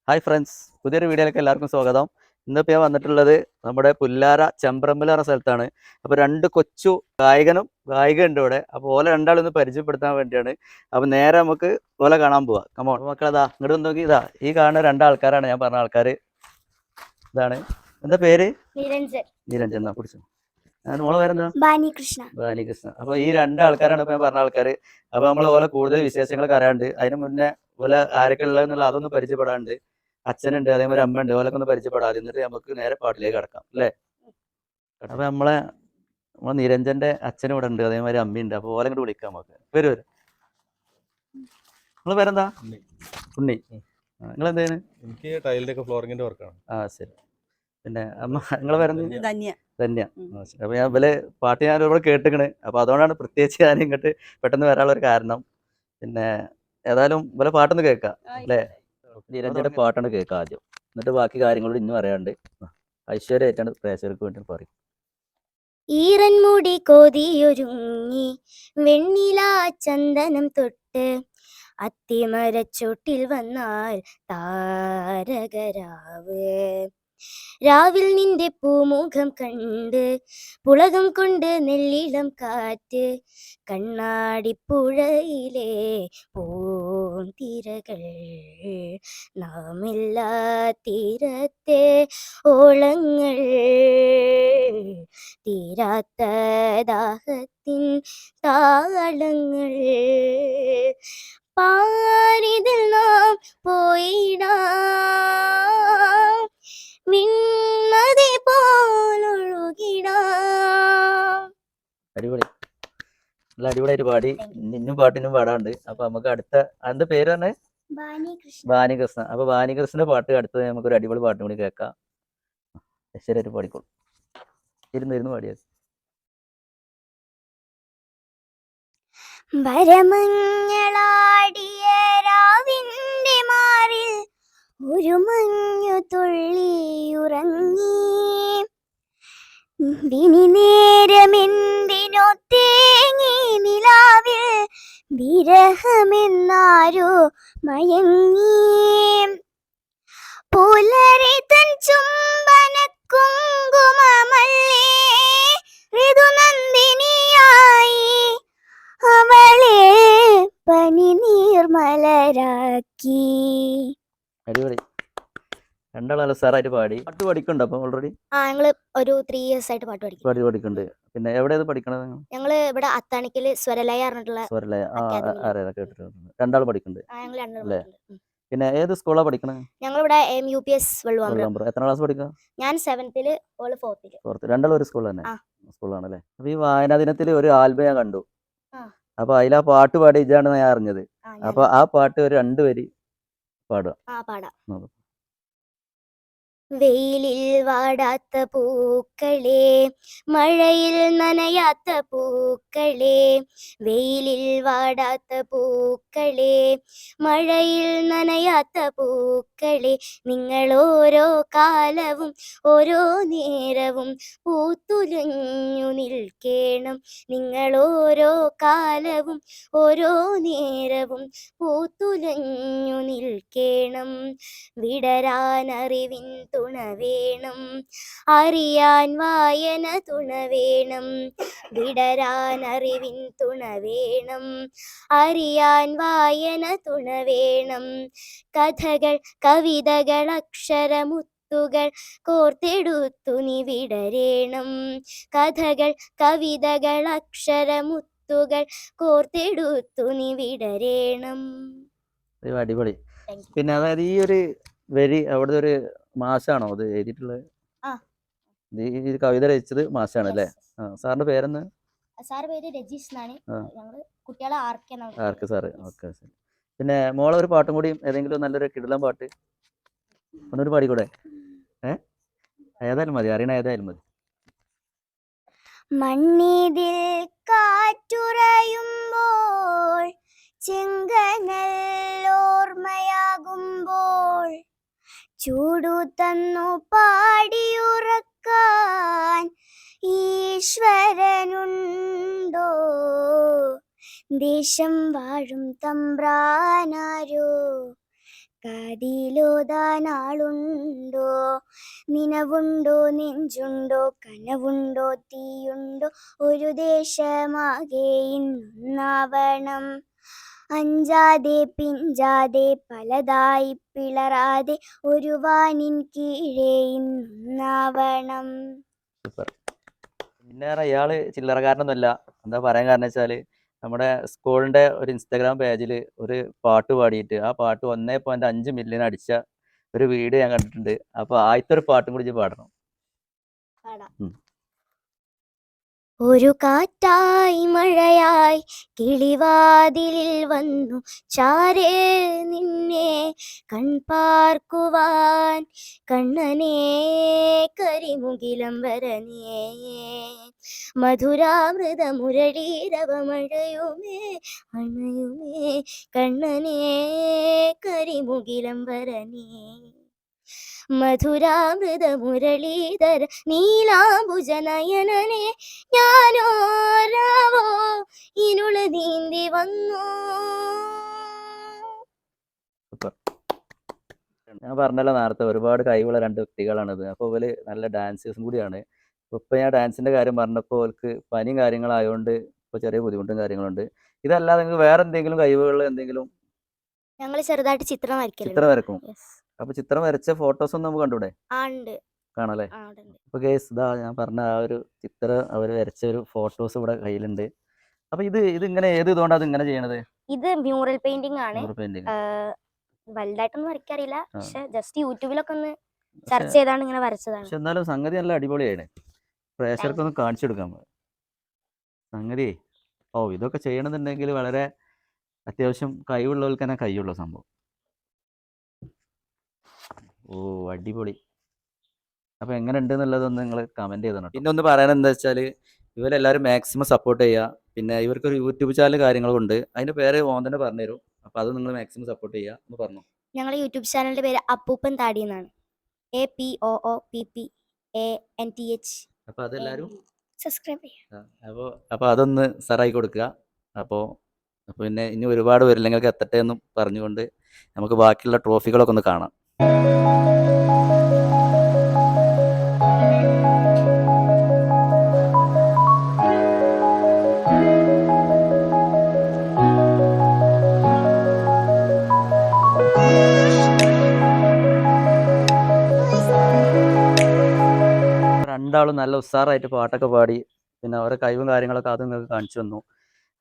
Hi friends, പുതിയൊരു വീഡിയോയിലേക്ക് എല്ലാവർക്കും സ്വാഗതം. ഇന്നിപ്പോൾ ഞാൻ വന്നിട്ടുള്ളത് നമ്മുടെ പുല്ലാര ചെമ്പ്രമ്പല എന്ന സ്ഥലത്താണ്. അപ്പോൾ രണ്ട് കൊച്ചു ഗായികയുണ്ട് ഇവിടെ. അപ്പോൾ ഓലെ രണ്ടാളൊന്ന് പരിചയപ്പെടുത്താൻ വേണ്ടിയാണ്. അപ്പോൾ നേരെ നമുക്ക് ഓലെ കാണാൻ പോവാം. കമോൺ മക്കളതാ ഇങ്ങോട്ട് നോക്കി. ഇതാ ഈ കാണുന്ന രണ്ടാൾക്കാരാണ് ഞാൻ പറഞ്ഞ ആൾക്കാർ. ഇതാണ് എന്താ പേര്? നിരഞ്ജൻ എന്നാ കുറിച്ച്. മോളെ പേരെന്താ? ബാനികൃഷ്ണ. അപ്പോൾ ഈ രണ്ടാൾക്കാരാണ് ഇപ്പം ഞാൻ പറഞ്ഞ ആൾക്കാർ. അപ്പോൾ നമ്മൾ ഓലെ കൂടുതൽ വിശേഷങ്ങളൊക്കെ അറിയാണ്ട്, അതിന് മുന്നേ ഓലെ ആരൊക്കെ ഉള്ളതെന്നുള്ള അതൊന്ന് പരിചയപ്പെടാണ്ട്. അച്ഛനുണ്ട്, അതേമാതിരി അമ്മ ഉണ്ട്, ഓലൊക്കെ ഒന്ന് പരിചയപ്പെടാതെ എന്നിട്ട് നമുക്ക് നേരെ പാട്ടിലേക്ക് കടക്കാം അല്ലേ. അപ്പൊ നമ്മളെ നിരഞ്ജന്റെ അച്ഛനും ഇവിടെ ഉണ്ട്, അതേമാതിരി അമ്മയുണ്ട്. അപ്പൊ ഓലെ ഇങ്ങോട്ട് വിളിക്കാം നമുക്ക്. വരും. നിങ്ങളെ പേരെന്താ? ഉണ്ണി. നിങ്ങളെന്തേന്? എനിക്ക് ടൈലിന്റെ ഒക്കെ ഫ്ലോറിങ്ങിന്റെ വർക്കാണ്. ശരി. പിന്നെ അമ്മ നിങ്ങളെ പേരെന്താ? ധന്യ. അപ്പൊ ഞാൻ ഇവലെ പാട്ട് ഞാൻ ഒരുപാട് കേട്ടിക്കണ്. അപ്പൊ അതുകൊണ്ടാണ് പ്രത്യേകിച്ച് ഞാൻ ഇങ്ങോട്ട് പെട്ടെന്ന് വരാനുള്ള ഒരു കാരണം. പിന്നെ ഏതായാലും ഇവലെ പാട്ടൊന്ന് കേൾക്കാം അല്ലേ. നിരഞ്ജന്റെ പാട്ടാണ് കേൾക്കാം ആദ്യം, എന്നിട്ട് ബാക്കി കാര്യങ്ങളോട് ഇന്നും അറിയാണ്ട് ഐശ്വര്യമായിട്ടാണ് പ്രേക്ഷകർക്ക് വേണ്ടി പറയും. ഈറൻമുടി കോതിയൊരുങ്ങി വെണ്ണില ചന്ദനം തൊട്ട് അത്തിമരച്ചോട്ടിൽ വന്നാൽ താരകരാവ്. രാവിൽ നിന്റെ പൂമുഖം കണ്ട് പുളകം കൊണ്ട് നെല്ലിളം കാറ്റ് കണ്ണാടിപ്പുഴയിലെ പൂന്തിരകൾ നാമില്ലാ തീരത്തെ ഓളങ്ങൾ തീരാത്ത ദാഹത്തിൻ താളങ്ങൾ പാരിതിൽ നാം പോയിടാം വിൺമതി പോലൊഴുകിടാം. അടിപൊളി, നല്ല അടിപൊളിയായിട്ട് പാടി. ഇന്നും പാട്ടിനും പാടാണ്ട്. അപ്പൊ നമുക്ക് അടുത്ത അതിന്റെ പേര് തന്നെ ബാനികൃഷ്ണ. അപ്പൊ ബാനികൃഷ്ണന്റെ പാട്ട് അടുത്തത് നമുക്കൊരു അടിപൊളി പാട്ടും കൂടി കേൾക്കാം. ശരിയായിട്ട് പാടിക്കോളൂ. ഇരുന്ന് പാടിയത്. വരമഞ്ഞളാടിയ രാവിന്റെ മാറിൽ ഒരു മഞ്ഞു തുള്ളിയുറങ്ങി. വിനി നേരമെന്തിനോ തേങ്ങി നിലാവിൽ വിരഹമെന്നാരോ മയങ്ങി. പുലരി തൻ ചുംബന കുങ്കുമമല്ലേ ഋതുനന്ദിനിയായി അവളെ പനി നീർമലരാക്കി. അടിപൊളി, രണ്ടാളും സാറായിട്ട് പാടി. പാട്ട് പഠിക്കണ്ടോ അപ്പൊ ഓൾറെഡി? ഞങ്ങള് ഒരു 3 years ആയിട്ട് പാട്ട് പഠിക്കുന്നുണ്ട്. പിന്നെ എവിടെയാണ് പഠിക്കണത്? ഞങ്ങള് ഇവിടെ അത്താണിക്കല് സ്വരലയ പറഞ്ഞിട്ടുള്ള കേട്ടിട്ടുണ്ട്. രണ്ടാളും പഠിക്കുന്നുണ്ട് അല്ലേ. പിന്നെ ഏത് സ്കൂളാ പഠിക്കണത്? ഞങ്ങളിവിടെ UPS വെള്ളുവാമ്പലം. എത്ര ക്ലാസ് പഠിക്കുക? ഞാൻ 7th, ഓള് 4th. രണ്ടാളും ഒരു സ്കൂൾ തന്നെ, സ്കൂളാണല്ലേ. അപ്പൊ ഈ വായനാ ദിനത്തിൽ ഒരു ആൽബം ഞാൻ കണ്ടു. അപ്പൊ അതിൽ ആ പാട്ട് പാടി ഇതാണ് ഞാൻ അറിഞ്ഞത്. അപ്പൊ ആ പാട്ട് ഒരു 2 വരി പാടുക. വെയിലിൽ വാടാത്ത പൂക്കളെ മഴയിൽ നനയാത്ത പൂക്കളെ വെയിലിൽ വാടാത്ത പൂക്കളെ മഴയിൽ നനയാത്ത പൂക്കളെ നിങ്ങൾ ഓരോ കാലവും ഓരോ നേരവും പൂത്തുലഞ്ഞു നിൽക്കേണം. നിങ്ങൾ ഓരോ കാലവും ഓരോ നേരവും പൂത്തുലഞ്ഞു നിൽക്കേണം. വിടരാനറിവിൻ തുണ വേണം, അറിയാൻ വായന തുണ വേണം. വിടരാനറിവിൻ തുണ വേണം, അറിയാൻ വായന തുണ വേണം. കഥകൾ കവിതകൾ അക്ഷരമുത്തുകൾ കോർത്തെടുത്തു നീ വിടരേണം. കഥകൾ കവിതകൾ അക്ഷരമുത്തുകൾ കോർത്തെടുത്തു നീ വിടരേണം. അടിപൊളി. പിന്നെ അതായത് ഈ ഒരു വരി അവിടുത്തെ ഒരു മാഷാണോ അത് എഴുതിയിട്ടുള്ളത്? ഈ കവിത രചിച്ചത് മാഷാണ് അല്ലേ? സാറിന്റെ പേരെന്ന്? സാറ് പേര് രജീഷ് എന്നാണ്. ഞങ്ങള് കുട്ടികളെ ആർക്ക് സാറ്. ഓക്കെ. പിന്നെ മോളെ ഒരു പാട്ടും കൂടി, ഏതെങ്കിലും നല്ലൊരു കിടിലൻ പാട്ട് ഒന്നൊരു പാടിക്കൂടെ? ഏതായാലും മതി, അറിയണ ഏതായാലും മതി. മണ്ണിതിൽ കാറ്റുറയുമ്പോൾ ചെങ്കനല്ലോർമ്മയാകുമ്പോൾ ചൂടു തന്നു പാടിയുറക്കാൻ ഈശ്വരനുണ്ടോ? ദേശം വാഴും തമ്പ്രാനാരോ കാതിലോതാനാളുണ്ടോ, നിനവുണ്ടോ നെഞ്ചുണ്ടോ, കനവുണ്ടോ തീയുണ്ടോ, ഒരു ദേശമാകെ ഇന്നൊന്നാവണം. അഞ്ചാതെ പിഞ്ചാതെ പലതായി പിളരാതെ ഒരു വാനിൻ കീഴേ ഇന്നൊന്നാവണം. സൂപ്പർ. പിന്നെ ഇയാള് ചില്ലറക്കാരനൊന്നുമല്ല. എന്താ പറയാൻ കാരണം വെച്ചാല് നമ്മുടെ സ്കൂളിന്റെ ഒരു ഇൻസ്റ്റാഗ്രാം പേജിൽ ഒരു പാട്ട് പാടിയിട്ട് ആ പാട്ട് 1.5 മില്യൺ അടിച്ച ഒരു വീഡിയോ ഞാൻ കണ്ടിട്ടുണ്ട്. അപ്പൊ ആദ്യത്തെ ഒരു പാട്ടും കൂടി ഇജ്ജ് പാടണം. ഒരു കാറ്റായി മഴയായി കിളിവാതിലിൽ വന്നു ചാരേ നിന്നെ കൺപാർക്കുവാൻ, കണ്ണനേ കരിമുകിലംബരനേ മധുരാമൃത മുരളീരവമഴയുമേ അണയുമേ, കണ്ണനേ കരിമുകിലംബരനേ മധുരാമൃത മുരളീധര നീലാംബുജനയനനെ ഞാനോ രാവോ ഇരുള് നീന്തി വന്നു. ഞാൻ പറഞ്ഞല്ലോ നേരത്തെ ഒരുപാട് കഴിവുള്ള രണ്ട് വ്യക്തികളാണിത്. അപ്പോൾ ഇവര് നല്ല ഡാൻസേഴ്സും കൂടിയാണ്. ഇപ്പൊ ഞാൻ ഡാൻസിന്റെ കാര്യം പറഞ്ഞപ്പോൾ അവർക്ക് പനിയും കാര്യങ്ങളായതുകൊണ്ട് ഇപ്പൊ ചെറിയ ബുദ്ധിമുട്ടും കാര്യങ്ങളുണ്ട്. ഇതല്ലാതെ നിങ്ങൾക്ക് വേറെ എന്തെങ്കിലും കഴിവുകൾ എന്തെങ്കിലും? ഞങ്ങൾ ചെറുതായിട്ട് ചിത്രം ചിത്രം വരക്കും. അപ്പൊ ചിത്രം വരച്ച ഫോട്ടോസ് ഒന്നും നമുക്ക് കണ്ടൂടെ? കാണാല്ലേ? അപ്പൊ കേസ് ഇതാ ഞാൻ പറഞ്ഞ ആ ഒരു ചിത്രം അവർ വരച്ച ഒരു ഫോട്ടോസ് ഇവിടെ കയ്യിലുണ്ട്. അപ്പൊ ഇത് ഇങ്ങനെ ഏത് ഇതുകൊണ്ടാണ് അത് ഇങ്ങനെ ചെയ്യണത്? ഇത് മ്യൂറൽ പെയിന്റിംഗ് ആണ്. പെയിന്റിങ് വലുതായിട്ടൊന്നും വരയ്ക്കാറില്ല, പക്ഷെ ജസ്റ്റ് യൂട്യൂബിലൊക്കെ ഒന്ന് സെർച്ച് ചെയ്താണ് ഇങ്ങനെ വരച്ചതാണ്. പക്ഷെ എന്നാലും സംഗതി നല്ല അടിപൊളിയാണ്. പ്രേക്ഷകർക്കൊന്ന് കാണിച്ചു കൊടുക്കാൻ സംഗതി. ഓ ഇതൊക്കെ ചെയ്യണമെന്നുണ്ടെങ്കിൽ വളരെ അത്യാവശ്യം കഴിവുള്ളവർക്ക് തന്നെ കഴിയുള്ള സംഭവം. ഓ അടിപൊളി. അപ്പൊ എങ്ങനെ ഉണ്ട് എന്നുള്ളതൊന്ന് നിങ്ങൾ കമന്റ് ചെയ്തണം. പിന്നെ ഒന്ന് പറയാൻ എന്താ വെച്ചാൽ ഇവരെല്ലാവരും മാക്സിമം സപ്പോർട്ട് ചെയ്യുക. പിന്നെ ഇവർക്കൊരു യൂട്യൂബ് ചാനൽ കാര്യങ്ങളുണ്ട്. അതിന്റെ പേര് ഓൻ തന്നെ പറഞ്ഞുതരും. അപ്പൊ അത് നിങ്ങൾ മാക്സിമം സപ്പോർട്ട് ചെയ്യുക എന്ന് പറഞ്ഞു. ഞങ്ങളുടെ യൂട്യൂബ് ചാനലിന്റെ പേര് അപ്പൂപ്പൻ താടി എന്നാണ്. APOOPPANTH. അപ്പൊ അതെല്ലാവരും സബ്സ്ക്രൈബ് ചെയ്യുക. അപ്പോൾ അതൊന്ന് സറായി കൊടുക്കുക. അപ്പോൾ പിന്നെ ഇനി ഒരുപാട് പേരില്ലെങ്കിൽ എത്തട്ടെ എന്നും പറഞ്ഞുകൊണ്ട് നമുക്ക് ബാക്കിയുള്ള ട്രോഫികളൊക്കെ ഒന്ന് കാണാം. രണ്ടാളും നല്ല ഉഷാറായിട്ട് പാട്ടൊക്കെ പാടി പിന്നെ അവരെ കഴിവും കാര്യങ്ങളൊക്കെ അത് നിങ്ങൾക്ക് കാണിച്ചു തന്നു.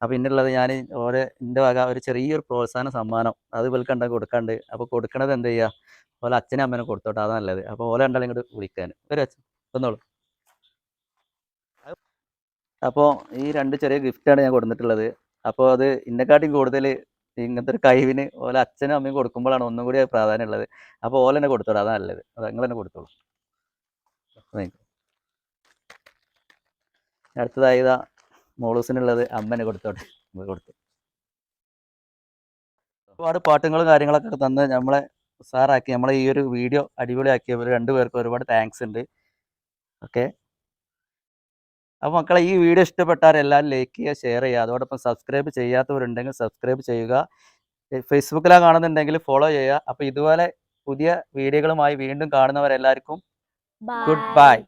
അപ്പോൾ ഇന്നുള്ളത് ഞാൻ എൻ്റെ വക ഒരു ചെറിയൊരു പ്രോത്സാഹന സമ്മാനം അത് ഇവർക്ക് കൊടുക്കാണ്ട്. അപ്പോൾ കൊടുക്കണത് എന്ത് ചെയ്യുക, ഓലെ അച്ഛനും അമ്മേനെ കൊടുത്തോട്ടെ, അതാണ് നല്ലത്. അപ്പോൾ ഓലെ രണ്ടാളും ഇങ്ങോട്ട് വിളിക്കാൻ ഒരു അച്ഛൻ തന്നോളൂ. അപ്പോൾ ഈ രണ്ട് ചെറിയ ഗിഫ്റ്റാണ് ഞാൻ കൊടുത്തിട്ടുള്ളത്. അപ്പോൾ അത് ഇന്നെക്കാട്ടിയും കൂടുതൽ ഇങ്ങനത്തെ ഒരു കഴിവിന് ഓലെ അച്ഛനും അമ്മയും കൊടുക്കുമ്പോഴാണ് ഒന്നും കൂടി പ്രാധാന്യം ഉള്ളത്. അപ്പോൾ ഓല തന്നെ കൊടുത്തോളൂ, അതാണ് നല്ലത്. അത് നിങ്ങൾ തന്നെ കൊടുത്തോളൂ. അടുത്തതായി ഇതാ മോളൂസിനുള്ളത് അമ്മനെ കൊടുത്തോട്ടെ. കൊടുത്തു. ഒരുപാട് പാട്ടുകളും കാര്യങ്ങളൊക്കെ തന്ന് നമ്മളെ ഉസാറാക്കി നമ്മളെ ഈ ഒരു വീഡിയോ അടിപൊളിയാക്കിയവർ രണ്ടുപേർക്കും ഒരുപാട് താങ്ക്സ് ഉണ്ട്. ഓക്കെ. അപ്പോൾ മക്കളെ ഈ വീഡിയോ ഇഷ്ടപ്പെട്ടാൽ എല്ലാവരും ലൈക്ക് ചെയ്യുക, ഷെയർ ചെയ്യുക. അതോടൊപ്പം സബ്സ്ക്രൈബ് ചെയ്യാത്തവരുണ്ടെങ്കിൽ സബ്സ്ക്രൈബ് ചെയ്യുക. ഫേസ്ബുക്കിലാണ് കാണുന്നുണ്ടെങ്കിൽ ഫോളോ ചെയ്യുക. അപ്പോൾ ഇതുപോലെ പുതിയ വീഡിയോകളുമായി വീണ്ടും കാണുന്നവരെല്ലാവർക്കും ഗുഡ് ബൈ.